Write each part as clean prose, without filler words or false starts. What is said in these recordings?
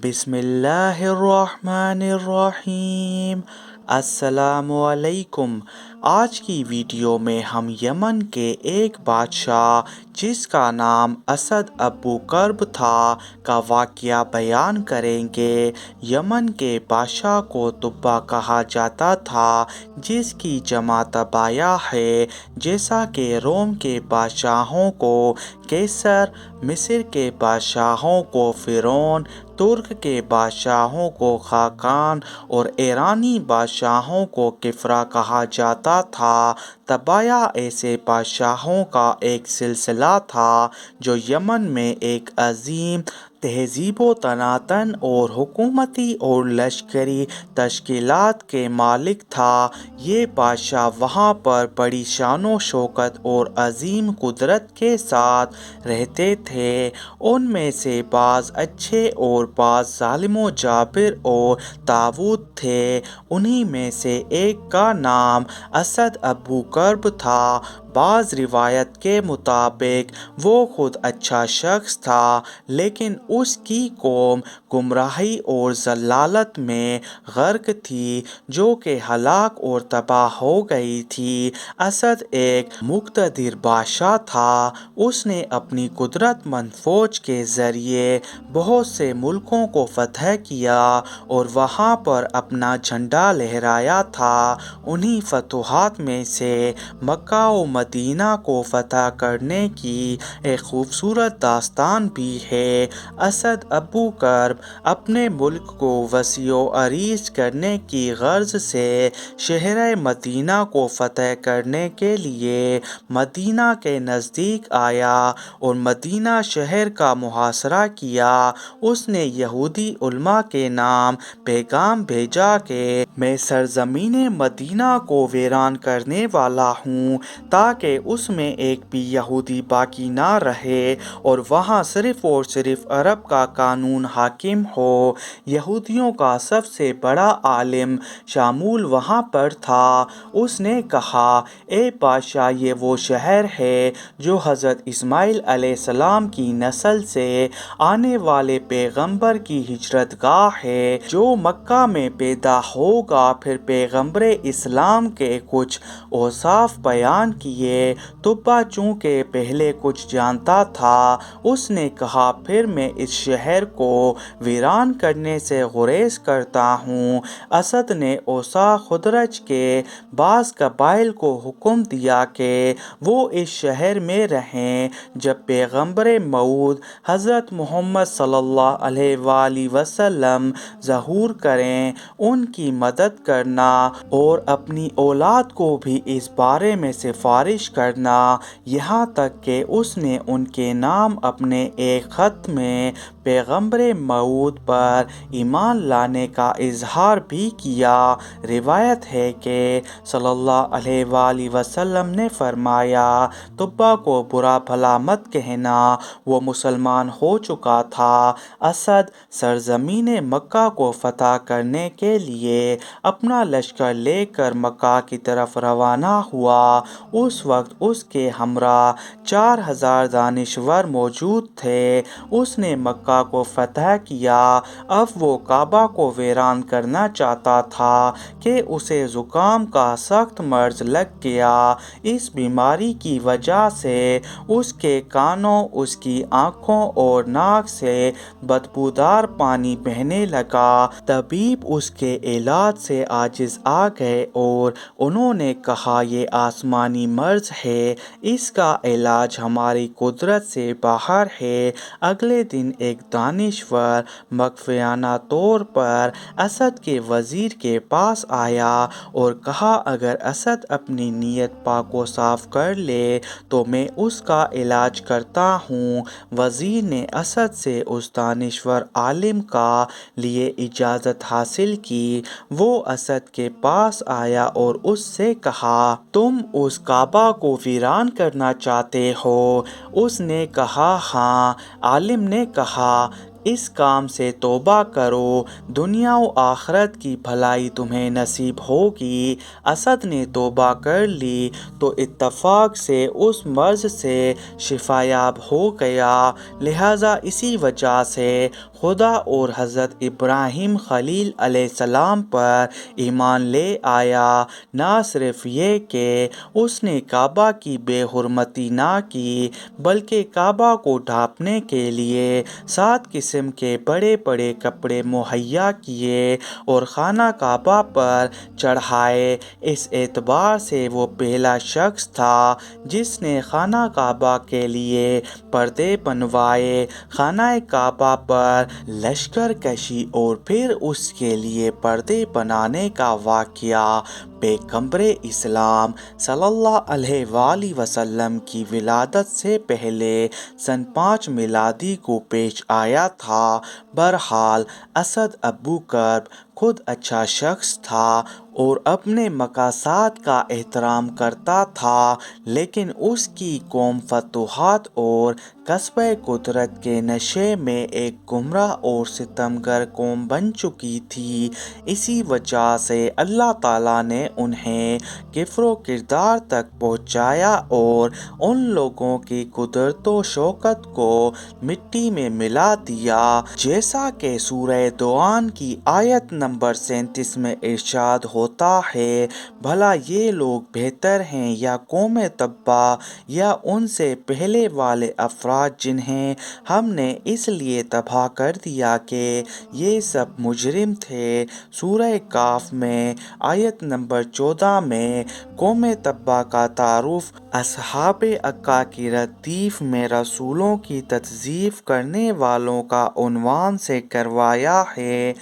بسم اللہ الرحمن الرحیم۔ السلام علیکم۔ آج کی ویڈیو میں ہم یمن کے ایک بادشاہ جس کا نام اسد ابو کرب تھا کا واقعہ بیان کریں گے۔ یمن کے بادشاہ کو تبا کہا جاتا تھا جس کی جمع تبایا ہے، جیسا کہ روم کے بادشاہوں کو کیسر، مصر کے بادشاہوں کو فرعون، ترک کے بادشاہوں کو خاقان اور ایرانی بادشاہوں کو کفرا کہا جاتا تھا۔ تبایا ایسے بادشاہوں کا ایک سلسلہ تھا جو یمن میں ایک عظیم تہذیب و تمدن اور حکومتی اور لشکری تشکیلات کے مالک تھا۔ یہ بادشاہ وہاں پر بڑی شان و شوکت اور عظیم قدرت کے ساتھ رہتے تھے۔ ان میں سے بعض اچھے اور بعض ظالم و جابر اور طاغوت تھے۔ انہی میں سے ایک کا نام اسد ابو کرب تھا۔ بعض روایت کے مطابق وہ خود اچھا شخص تھا، لیکن اس کی قوم گمراہی اور ضلالت میں غرق تھی جو کہ ہلاک اور تباہ ہو گئی تھی۔ اسد ایک مقتدر بادشاہ تھا۔ اس نے اپنی قدرت مند فوج کے ذریعے بہت سے ملکوں کو فتح کیا اور وہاں پر اپنا جھنڈا لہرایا تھا۔ انہی فتوحات میں سے مکہ و مدینہ کو فتح کرنے کی ایک خوبصورت داستان بھی ہے۔ اسد ابو کرب اپنے ملک کو وسیع و عریض کرنے کی غرض سے شہر مدینہ کو فتح کرنے کے لیے مدینہ کے نزدیک آیا اور مدینہ شہر کا محاصرہ کیا۔ اس نے یہودی علماء کے نام پیغام بھیجا کہ میں سرزمین مدینہ کو ویران کرنے والا ہوں، تاکہ اس میں ایک بھی یہودی باقی نہ رہے اور وہاں صرف اور صرف عرب کا قانون حاکم ہو۔ یہودیوں کا سب سے بڑا عالم شامول وہاں پر تھا۔ اس نے کہا، اے بادشاہ، یہ وہ شہر ہے جو حضرت اسماعیل علیہ السلام کی نسل سے آنے والے پیغمبر کی ہجرت گاہ ہے، جو مکہ میں پیدا ہوگا۔ پھر پیغمبر اسلام کے کچھ اوصاف بیان کیے۔ تبا چونکہ پہلے کچھ جانتا تھا، اس نے کہا، پھر میں اس شہر کو ویران کرنے سے گریز کرتا ہوں۔ اسد نے اوس خزرج کے بعض قبائل کو حکم دیا کہ وہ اس شہر میں رہیں۔ جب پیغمبر موعود حضرت محمد صلی اللہ علیہ وآلہ وسلم ظہور کریں، ان کی مدد کرنا اور اپنی اولاد کو بھی اس بارے میں سفارش کرنا، یہاں تک کہ اس نے ان کے نام اپنے ایک خط میں پیغمبر موعود پر ایمان لانے کا اظہار بھی کیا۔ روایت ہے کہ صلی اللہ علیہ وآلہ وسلم نے فرمایا، تبا کو برا بھلا مت کہنا، وہ مسلمان ہو چکا تھا۔ اسد سرزمین مکہ کو فتح کرنے کے لیے اپنا لشکر لے کر مکہ کی طرف روانہ ہوا۔ اس وقت اس کے ہمراہ 4000 دانشور موجود تھے۔ اس نے مکہ کو فتح کیا۔ اب وہ کعبہ کو ویران کرنا چاہتا تھا کہ اسے زکام کا سخت مرض لگ گیا۔ اس بیماری کی وجہ سے اس کے کانوں، اس کی آنکھوں اور ناک سے بدبودار پانی بہنے لگا۔ طبیب اس کے علاج سے عاجز آ گئے اور انہوں نے کہا، یہ آسمانی مرض ہے، اس کا علاج ہماری قدرت سے باہر ہے۔ اگلے دن ایک دانشور مخفیانہ طور پر اسد کے وزیر کے پاس آیا اور کہا، اگر اسد اپنی نیت پاک و صاف کر لے تو میں اس کا علاج کرتا ہوں۔ وزیر نے اسد سے اس دانشور عالم کا لیے اجازت حاصل کی۔ وہ اسد کے پاس آیا اور اس سے کہا، تم اس کعبہ کو ویران کرنا چاہتے ہو؟ اس نے کہا، ہاں۔ عالم نے کہا، اس کام سے توبہ کرو، دنیا و آخرت کی بھلائی تمہیں نصیب ہوگی۔ اسد نے توبہ کر لی تو اتفاق سے اس مرض سے شفا یاب ہو گیا۔ لہٰذا اسی وجہ سے خدا اور حضرت ابراہیم خلیل علیہ السلام پر ایمان لے آیا۔ نہ صرف یہ کہ اس نے کعبہ کی بے حرمتی نہ کی بلکہ کعبہ کو ڈھانپنے کے لیے 7 قسم کے بڑے بڑے کپڑے مہیا کیے اور خانہ کعبہ پر چڑھائے۔ اس اعتبار سے وہ پہلا شخص تھا جس نے خانہ کعبہ کے لیے پردے بنوائے۔ خانہ کعبہ پر لشکر کشی اور پھر اس کے لیے پردے بنانے کا واقعہ پیغمبر اسلام صلی اللہ علیہ وآلہ وسلم کی ولادت سے پہلے سن 5 میلادی کو پیش آیا تھا۔ بہرحال اسد ابو کرب خود اچھا شخص تھا اور اپنے مقاصد کا احترام کرتا تھا، لیکن اس کی قوم فتوحات اور کسب قدرت کے نشے میں ایک گمراہ اور ستمگر قوم بن چکی تھی۔ اسی وجہ سے اللہ تعالیٰ نے انہیں کفر و کردار تک پہنچایا اور ان لوگوں کی قدرت و شوکت کو مٹی میں ملا دیا، جیسا کہ سورہ دعان کی آیت نمبر 37 میں ارشاد ہوتا ہے، بھلا یہ لوگ بہتر ہیں یا قوم تبع یا ان سے پہلے والے افراد جنہیں ہم نے اس لیے تباہ کر دیا کہ یہ سب مجرم تھے۔ سورہ کہف میں آیت نمبر 14 میں قوم تبع کا تعارف اصحاب اکا کی ردیف میں رسولوں کی تکذیب کرنے والوں کا عنوان سے کروایا ہے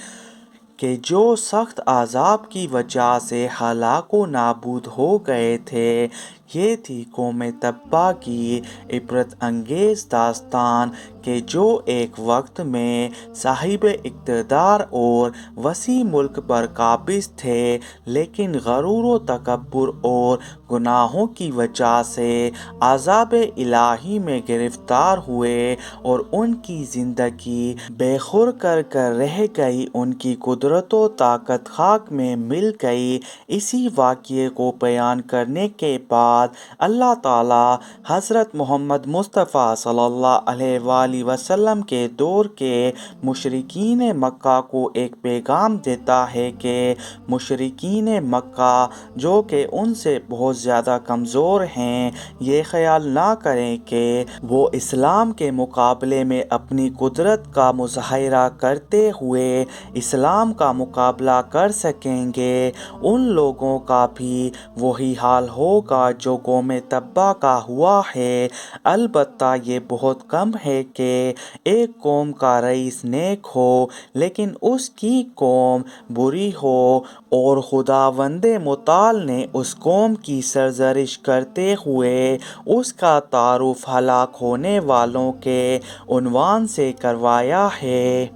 کہ جو سخت عذاب کی وجہ سے ہلاک و نابود ہو گئے تھے۔ یہ تھی قوم تبع کی عبرت انگیز داستان کہ جو ایک وقت میں صاحب اقتدار اور وسیع ملک پر قابض تھے، لیکن غرور و تکبر اور گناہوں کی وجہ سے عذاب الہی میں گرفتار ہوئے اور ان کی زندگی بے خور کر رہ گئی، ان کی قدرت و طاقت خاک میں مل گئی۔ اسی واقعے کو بیان کرنے کے بعد اللہ تعالیٰ حضرت محمد مصطفیٰ صلی اللہ علیہ وآلہ وسلم کے دور کے مشرکین مکہ کو ایک پیغام دیتا ہے کہ مشرکین مکہ جو کہ ان سے بہت زیادہ کمزور ہیں، یہ خیال نہ کریں کہ وہ اسلام کے مقابلے میں اپنی قدرت کا مظاہرہ کرتے ہوئے اسلام کا مقابلہ کر سکیں گے۔ ان لوگوں کا بھی وہی حال ہوگا جو قوم تبع کا ہوا ہے۔ البتہ یہ بہت کم ہے کہ ایک قوم کا رئیس نیک ہو لیکن اس کی قوم بری ہو اور خداوند متعال نے اس قوم کی سرزنش کرتے ہوئے اس کا تعارف ہلاک ہونے والوں کے عنوان سے کروایا ہے۔